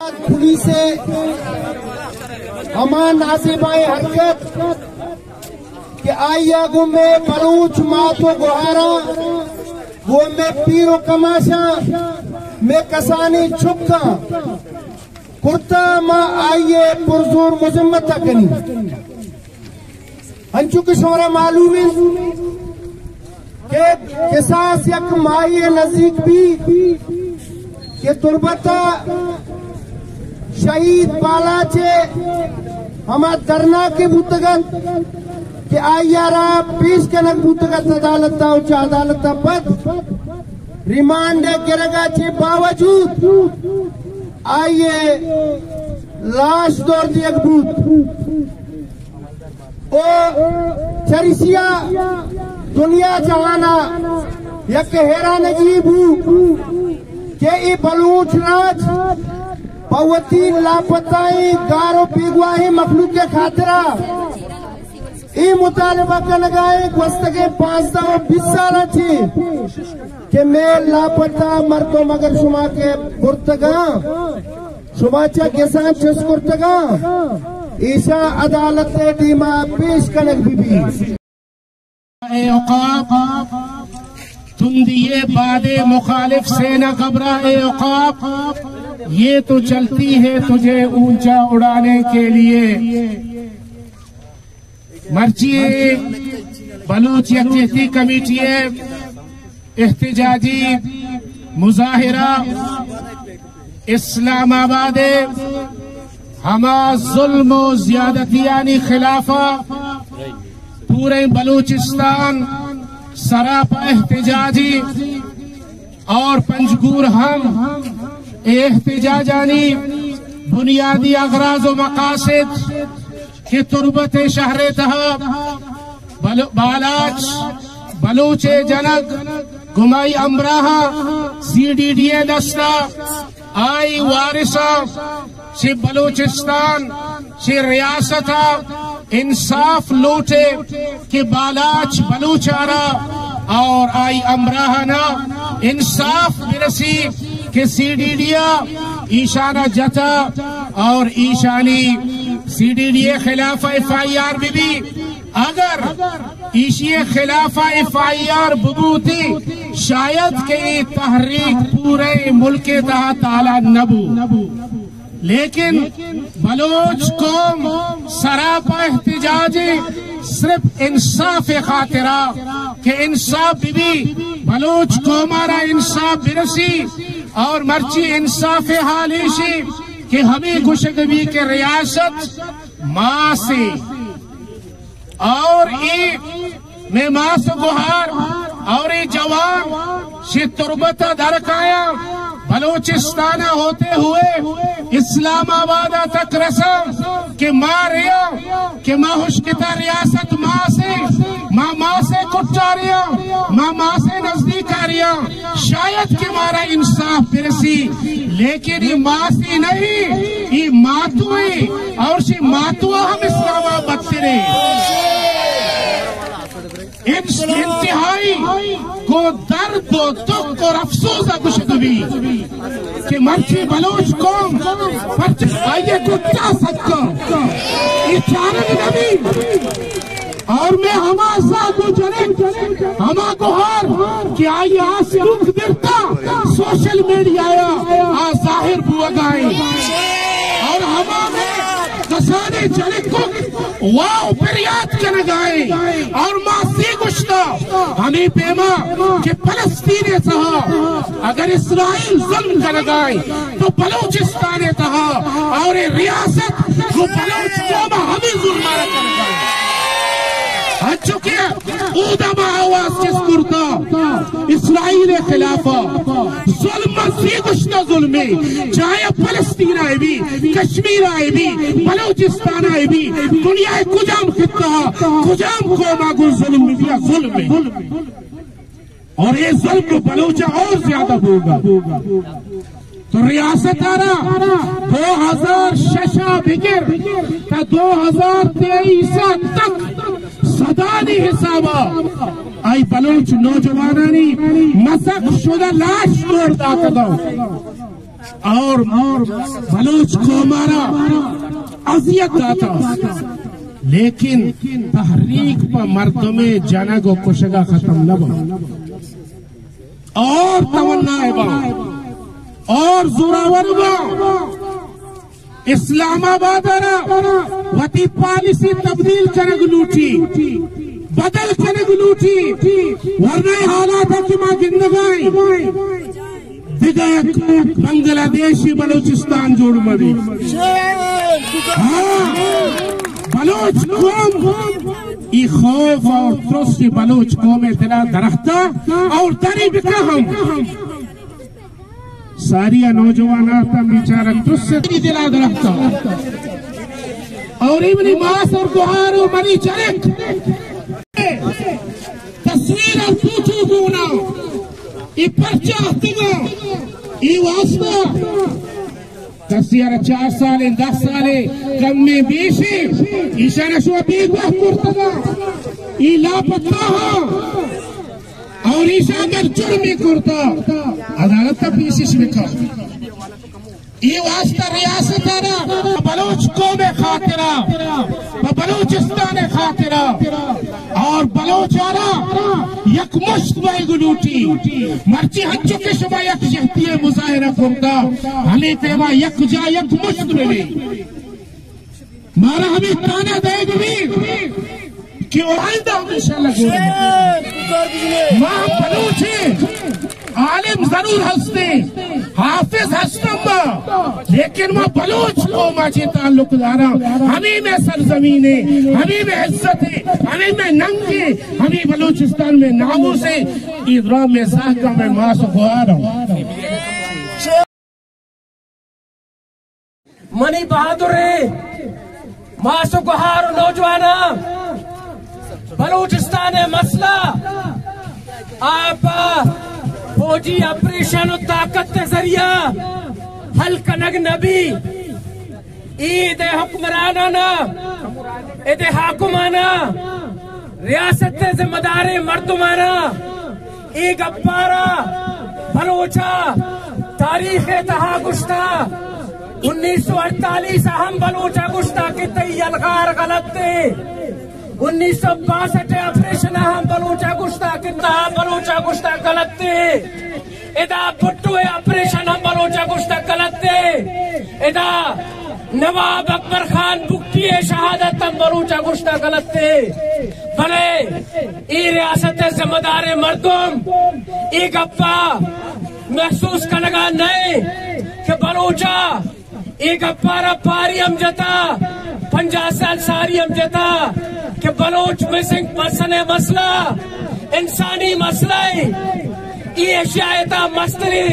Police ہمان نازیبائیں حرکت کہ آئیا گو میں بلوچ ماتو گوہارا وہ میں پیرو کماشا میں کسانی چھکا کرتا ما آئیے پرزور مذمت تکنی ہنچو کشورہ معلوم ہے کہ قصاص یک مائی نزدیک بھی کہ تربتا شہید بالا چھے ہما درنا کے بھوتگت کہ آئیارا پیش کنک بھوتگت عدالتا اچھا عدالتا پد ریمانڈ گرگا چھے باوجود آئیے لاش دور دیگ بھوت او چریسیا دنیا جہانا یک حیران عجیب ہوں کہ ای بلوچ راج پوتین لاپتائیں گارو پیگواہیں مخلوق کے خاطرہ ای مطالبہ کنگائیں گوستگے 15 و 20 سالہ چھے کہ میں لاپتہ مردوں مگر شما کے برتگاں شما چا کسان چس کرتگاں ایشا عدالت دیما پیش کنگ بھی اے عقاب تم دیئے باد مخالف سے نہ گھبرا اے عقاب یہ تو چلتی ہے تجھے اونچا اڑانے کے لیے مرچی بلوچ یکجہتی کمیٹی احتجاجی مظاہرہ اسلام آباد ہما ظلم و زیادتیانی خلافہ پورے بلوچستان سراپا احتجاجی اور پنجگور ہم احتجاجانی بنیادی اغراض و مقاصد کی تربت شہر تہا بالاچ بلوچ جنگ گمائی امراہا CDD دستا آئی وارثہ سے بلوچستان سے ریاستہ انصاف لوٹے کہ بالاچ بلوچارا اور آئی امراہنا انصاف برسی کہ CDD ایشانہ جتا اور ایشانی CDD خلاف FIR بھی اگر ایشی خلاف FIR ببوتی شاید کہ تحریک پورے ملک تہا تعالی نبو لیکن بلوچ قوم سراپا احتجاجی صرف انصاف خاطرہ کہ انصاف بھی بلوچ قومارا انصاف برسی اور مرچی انصاف حالیشی کہ ہمیں گشگوی کے ریاست ماں سے اور میں ماں سے گوہار اور جوان سے تربتہ درکایا بلوچستانہ ہوتے ہوئے اسلام آبادہ تک رسم کہ ماں ریا کہ ماں حشکتا ریاست ماں سے کٹا ریا ماں سے نزدیک آ ریا شاید کہ مارا انصاف برسی لیکن یہ ماں سے نہیں یہ ماتوئی اور سی ماتوہ ہم اسلام آباد سے رہے انتہائی کو درد و دکھ اور افسوس گشتگی کہ مرچی بلوچ قوم آئیے کو کیا سکتا یہ چارک نبی اور میں ہما ساتھ جنک ہما گوھار کہ آئیے آس رکھ درتا سوشل میڈیا آیا ظاہر بوگائیں اور ہما میں کسانے جنک کو واو پریاد کنگائیں اور ماں سی گشتا ہمیں پیما کہ فلسطین تہا اگر اسرائیل ظلم کنگائیں تو بلوچستان تہا اور ریاست کو بلوچ قوم ہمیں ظلمارہ کنگائیں چکے اودما آواز کس کرتا اسرائیل خلافہ ظلم سی گشتہ ظلمی چاہے فلسطین آئے بھی کشمیر آئے بھی بلوچستان آئے بھی دنیا کجام خطہ کجام قوم آگو ظلم بھی ظلم اور یہ ظلم بلوچہ اور زیادہ ہوگا تو ریاست آرہا 2006 بگر تا 2023 تک صدانی حسابہ آئی بلوچ نوجوانانی مسک شدہ لاش توڑ داتا دو اور بلوچ کو مارا اذیت داتا لیکن تحریک پا مردم جنگ و کشگا ختم نبا اور توانائی با اور زوراور با اسلام آباد وطی پالیسی تبدیل کرنگ لوٹی بدل کرنگ لوٹی ورنہ حالات ہے کہ ماں گندگائی دیگر بنگلہ دیشی بلوچستان جوڑ مدی بلوچ قوم ای خوف اور ترسی بلوچ قوم دلا درختا اور دری بکا ہم ساریا نوجوان آتا بیچارہ ترسی دلا درختا اور ابن ماس اور گوھار و منی چرک تصویر اور پوچھو گونا ای پرچہ اختگا ای واسطہ 4 سالے 10 سالے کم میں بیشی ایشانہ شو بیگ بہت مرتگا ای لاپتہ ہاں اور ایشا اگر جرمی کرتا عدالت پیسیش بکا ای واسطہ ریاست آرہ بلوچ قوم خاطرہ بلوچستان خاطرہ اور بلوچ آرہ یک مشت بائی گلوٹی مرچی ہنچو کے شما یک شہتی مظاہرہ کرتا ہمیں تیوا یک جا یک مشت ملی مارا ہمیں تانا دے گوی کہ آئندہ ہم انشاءاللہ گوئے ماں بلوچ ہیں عالم ضرور ہستے حافظ ہستم لیکن وہ بلوچ قوم آجی تعلق دارا ہمیں میں سرزمین ہے ہمیں میں عزت ہے ہمیں میں ننگ ہے ہمیں بلوچستان میں ناموس ہے ادرام میں زاہدہ میں ماس و گوارا ہوں منی بہادر ہے ماس و گوار نوجوانا بلوچستان مسئلہ آپ فوجی اپریشن و طاقت کے ذریعہ حل کنگ نبی عید حکمرانانا عید حاکمانا ریاست ذمہ دار مردمانا ای گپارا بلوچا تاریخ تہا گشتا 1948 ہم بلوچا گشتا کی تی الغار غلط تے 1962 آپریشن ہم بلوچا گشتا کتا بلوچا گشتا غلط تے ادا بھٹو آپریشن ہم بلوچا گشتا غلط تے ادا نواب اکبر خان بکتی شہادت ہم بلوچا گشتا غلط تے بلے ای ریاست ذمہ دار مردم ای گپا محسوس کنگا نہیں کہ بلوچا ای گپارا پاری ہم جتا 50 سال ساری ہم جتا کہ بلوچ مسنگ پرسن مسئلہ انسانی مسئلہ ہے یہ اشیائیتا مستری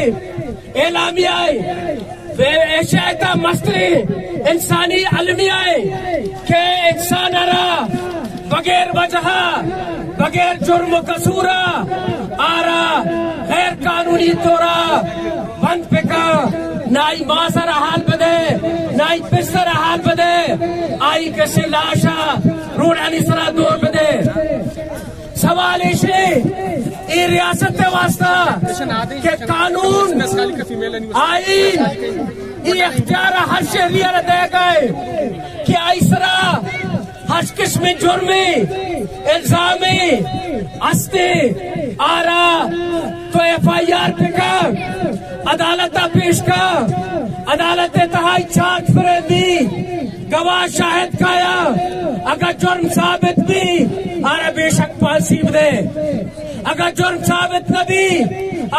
اعلامی آئے اشیائیتا مستری انسانی علمی آئے کہ انسان ارا بغیر وجہ بغیر جرم و قصورا آرا غیر قانونی طورا بند پکا نائی ماسر حال بدے نائی پسر حال بدے آئی کسی لاشا روڑانی سرا دور بدے سوال ایشے ای ریاست واسطہ کہ قانون آئین ای اختیار ہر شہریہ دے گئے کہ آئی سرا ہر قسم جرمی الزامی استے آرا تو ایف آئی آر پہ کا عدالتہ پیش کا عدالت تہائی چاک فریدی گواہ شاہد کایا اگر جرم ثابت بھی آرہ بے شک پانسی دے اگر جرم ثابت نہ بھی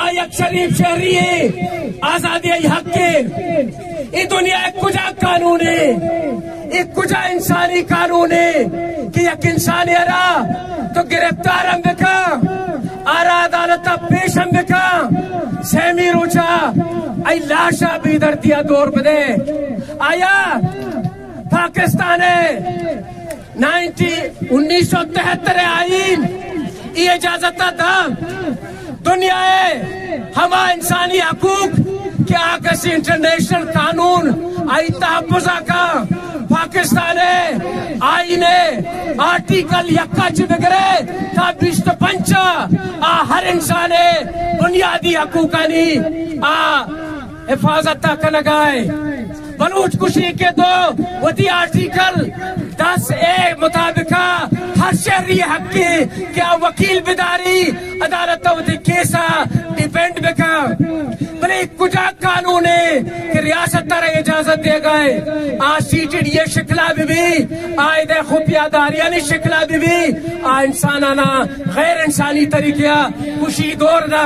آیک شریف شہری ہے آزادی حق کے یہ دنیا ایک کجا قانون ہے ایک کجا انسانی قانون ہے کہ یک انسانی ارا تو گرفتار ہم بکا آرہ عدالتہ پیش ہم بکا سیمی روچا ای لاشا بھی در دیا دور بدے آیا پاکستان 1973 آئین یہ اجازت دا دنیا ہے ہما انسانی حقوق کیا کسی انٹرنیشنل قانون آئی تحفظہ کا پاکستان آئین آرٹیکل یکا چبگرے تا 25 ہر انسان بنیادی حقوقانی حفاظت کنگائے بلوچ کشی کے دو ودی آرٹیکل 10A مطابق ہر شہری حق کے کیا وکیل بداری عدالت ودی کیسا ڈیپینڈ بکا بلے کجا قانون ہے کہ ریاست تارا اجازت دے گئے آج سیٹڈ یہ شکلہ بھی آئے خفیہ داریانی شکلہ بھی انسانانا غیر انسانی طریقہ کشی دور دا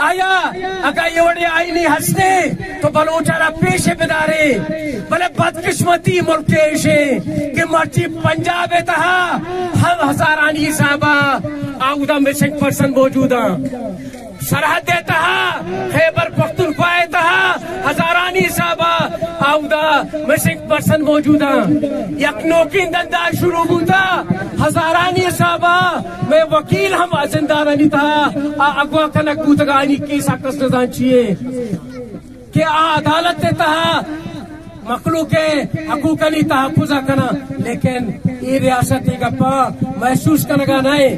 آیا اگر یہ وڑے آئینی ہستے تو بلوچارا پیش بدارے بلے بدقسمتی ملکیشے کہ مرچی پنجاب تہا ہم ہزارانی صاحبہ آؤدہ مسنگ پرسن موجودہ سرحد تہا خیبر پختونخوا تہا ہزارانی صاحبہ آؤدہ مسنگ پرسن موجودہ یکنوکی دندہ شروع ہوتا ہزارانی صاحبہ میں وکیل ہم زندارانی تھا اگوا کنک بودگانی کیسا کسنزان چیئے کہ عدالت تہا مخلوق حقوقی تحفظ کنا لیکن یہ ریاست گپا محسوس کنگا نائے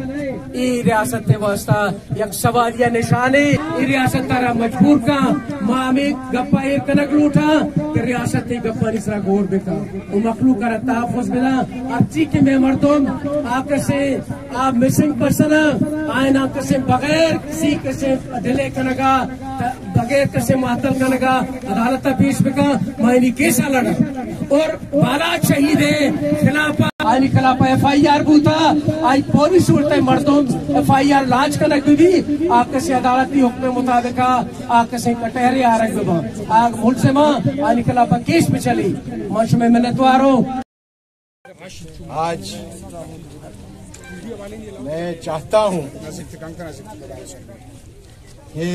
ای ریاست واسطہ یک سوالیہ نشانے ای ریاست تارا مجبور کا مامی گپا ایر کنک لوٹا کہ ریاست گپا نسرا گور بکا وہ مخلوق کا تحفظ ملا ارچی کے میں مردم آکر سے آپ مسنگ پرسن آئین آکر سے بغیر کسی کسی دلے کنگا بغیر کسی معطل کنگا عدالت پیش بکا مائنی کیسا لڑا اور بالا شہید ہے خلافہ آئینی خلافہ FIR بوتا آئی پوری صورت مردم FIR لاج کنک بھی آپ کسی عدالتی حکم مطابقہ آپ کسی کٹہرے آرک ببا آگ ملزمہ آئینی خلافہ کیس پہ چلی منش میں منتواروں آج میں چاہتا ہوں کہ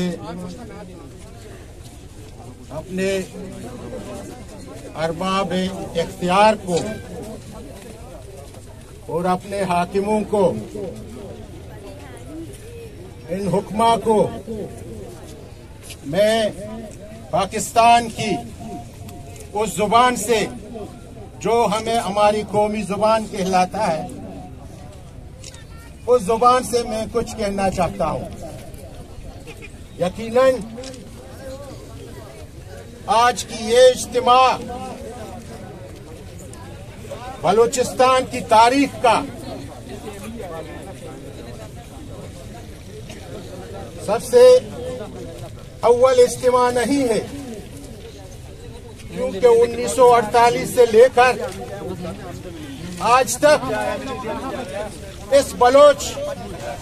اپنے ارباب اختیار کو اور اپنے حاکموں کو ان حکماں کو میں پاکستان کی اس زبان سے جو ہمیں ہماری قومی زبان کہلاتا ہے اس زبان سے میں کچھ کہنا چاہتا ہوں. یقیناً آج کی یہ اجتماع بلوچستان کی تاریخ کا سب سے اول اجتماع نہیں ہے کیونکہ 1948 سے لے کر آج تک اس بلوچ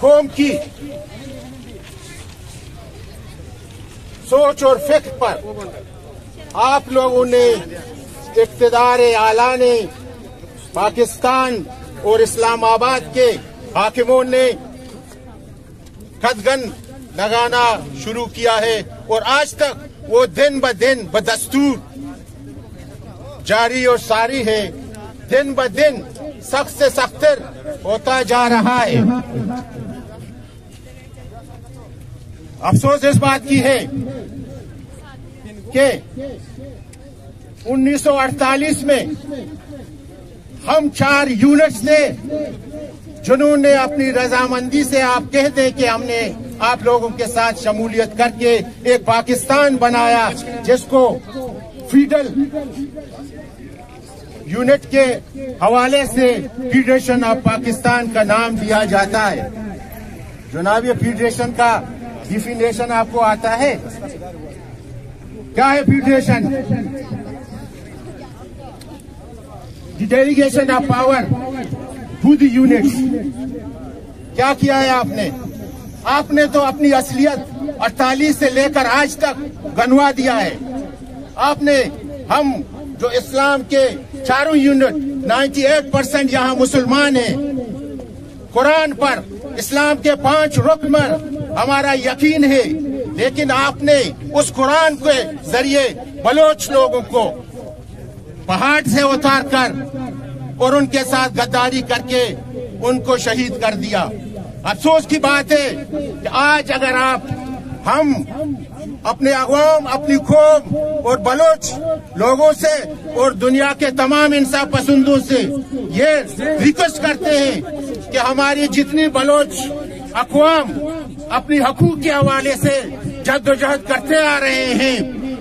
قوم کی سوچ اور فکر پر آپ لوگوں نے اقتدار اعلیٰ نے پاکستان اور اسلام آباد کے حاکموں نے قدغن لگانا شروع کیا ہے اور آج تک وہ دن بدن بدستور جاری اور ساری ہے. دن بدن سخت سے سختر ہوتا جا رہا ہے. افسوس اس بات کی ہے کہ 1948 میں ہم 4 یونٹس تھے جنہوں نے اپنی رضامندی سے آپ کہہ دیں کہ ہم نے آپ لوگوں کے ساتھ شمولیت کر کے ایک پاکستان بنایا جس کو فیڈرل یونٹ کے حوالے سے فیڈریشن آف پاکستان کا نام دیا جاتا ہے. جناب یہ فیڈریشن کا ڈیفینیشن آپ کو آتا ہے؟ کیا ہے federation? The delegation of power to the units. کیا کیا ہے آپ نے؟ آپ نے تو اپنی اصلیت 48 سے لے کر آج تک گنوا دیا ہے. آپ نے ہم جو اسلام کے 4 یونٹ 98% یہاں مسلمان ہیں. قرآن پر اسلام کے 5 رکن پر ہمارا یقین ہے، لیکن آپ نے اس قرآن کے ذریعے بلوچ لوگوں کو پہاڑ سے اتار کر اور ان کے ساتھ غداری کر کے ان کو شہید کر دیا. افسوس کی بات ہے کہ آج اگر ہم اپنے عوام، اپنی قوم اور بلوچ لوگوں سے اور دنیا کے تمام انصاف پسندوں سے یہ ریکویسٹ کرتے ہیں کہ ہماری جتنی بلوچ اقوام اپنی حقوق کے حوالے سے جد و جہد کرتے آ رہے ہیں،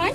8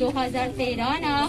2013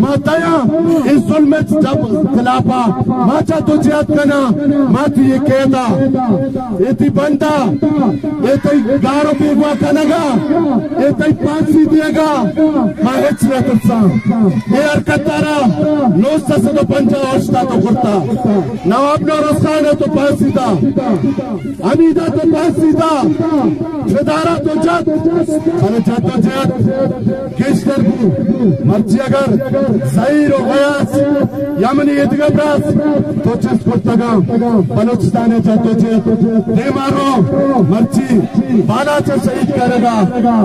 ماتایا اس ظلم جب خلافا ماچا تو جہاد کنا ماتی یہ کہتا ایتی بندہ ایتی گارو بیگوا کنگا ایتی پانسی دے گا ماں ہچ رہتا یہ ارکتارا نوستا سے تو پنجا اوشتا تو کرتا نواب نو رسانہ تو پانسی دا امیدہ تو پانسی دا فدارہ تو جد اور جد تو جد کشتر بو مرچی اگر زہیر و غیاس یمنی ادگبراس تو چیز کرتا گا بلوچستان جد تو جد دے مارو مرچی بالا چا شہید کرے گا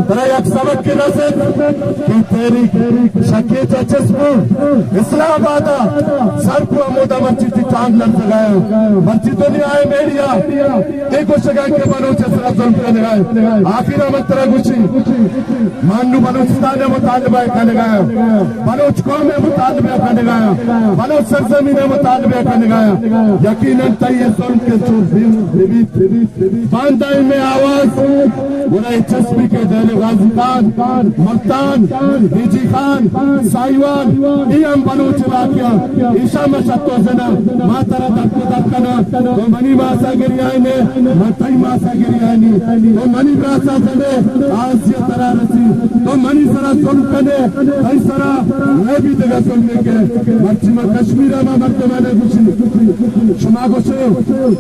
ترہ یک سبق کی نصر کہ تیری شکی چا چسپو اسلام آبادا سر کو امودہ مرچی تھی چاند لڑ سگایا مرچی تو نہیں آئے میڈیا ایک و شگاہ کے بلوچ اسرا ظلم کرنے گئے آخر آمد ترہ گوشی مانو بلوچستان مطالبہ کرنے گیا بلوچ قوم مطالبہ کرنے گیا بلوچ سرزمین مطالبہ کرنے گیا یقیناً تیئے ظلم کے چور باندائی میں آواز انہیں چسپی کے دہل غازی خان ملتان بیجی خان سائیوان ایم بلوچ واقعہ ایشا مشتو زنا ماں ترہ دکو دکنا تو منی ماسا گری آئینے ماں تائی ماسا گری آئینی تو منی براسا زنے آسیا ترہ رسی تو منی سرہ ظلم کنے تائی سرہ میں بھی دگا ظلمے کے مرچی میں کشمیرہ میں مرتے میں نے گوشی شما گوشے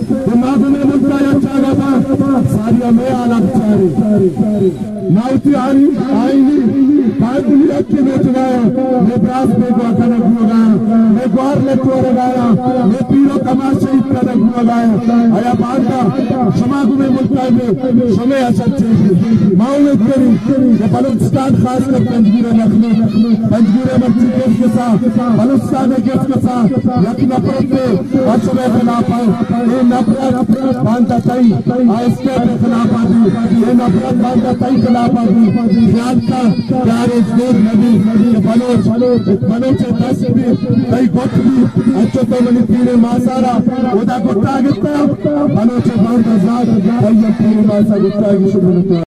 تو ماغو میں ملتا یا چاگا با ساریا میں آلہ بچاری ناوتی آئینی پانڈولی اکی میں چگایا میں براس میں گوا کنک ہوا گایا میں گوار لیٹو رگایا میں پیرو کمار شہید کنک ہوا گایا آیا بانڈا شما کو میں ملتا ہے شمیں حسد چیزی معاونت کری کہ بلوچستان خاص کر پنجگیر مخلوق پنجگیر مرچی کیس کے ساتھ بلوچستان کیس کے ساتھ یک نفرت پہ اور شمیں خلاف آئے یہ نفرت باندھا تائی آئسکے پہ خلاف آدھی یہ نفرت باندھا تائی خلاف آدھی خیال کا پیارے زور نبی بلوچ دس بھی تائی گوٹ بھی اچھو تو منی پیرے ماسارا ودا گوٹا گتا بلوچ باندھا ذات تائی پیرے ماسا گتا گی شکر